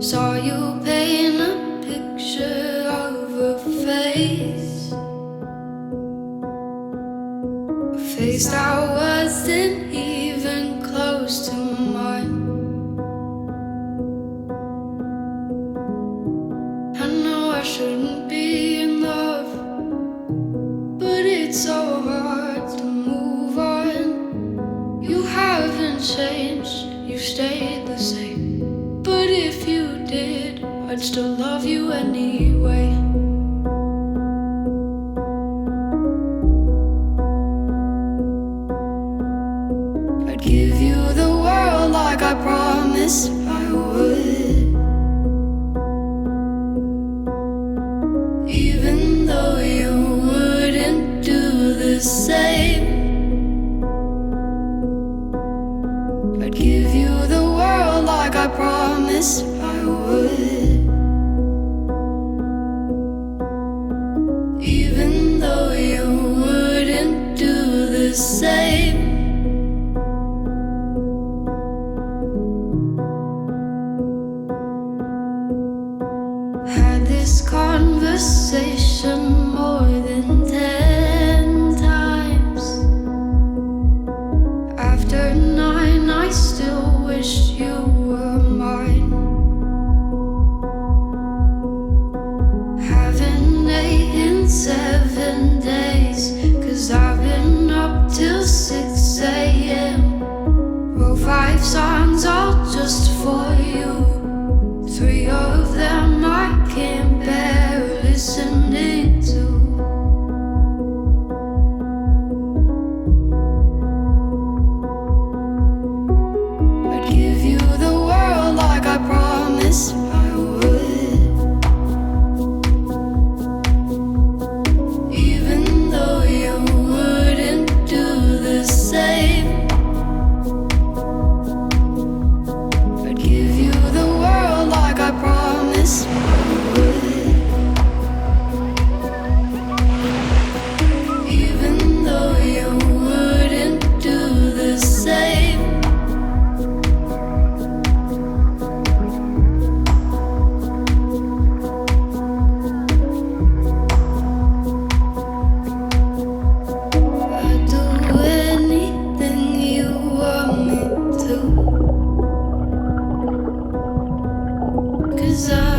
Saw you paint a picture of a face, a face that wasn't even close to mine. I know I shouldn't be in love, but it's so hard to move on. You haven't changed, you stayed the same. But if you did, I'd still love you anyway. I'd give you the world like I promised I would, even though you wouldn't do the same. I'd give you the world like I promised I would, even though you wouldn't do the same. Had this conversation more than 10 times. After 9, I still wish you were mine. Haven't ate in 7 days, 'cause I've been up till 6 a.m. Wrote 5 songs all just for you. 3 of them I can't bear listening to. I'd give you the world like I promised I would, even though you wouldn't do the same. I'd give you the world like I promised I would, even though you wouldn't do the same. I'd do anything you want me to, 'cause I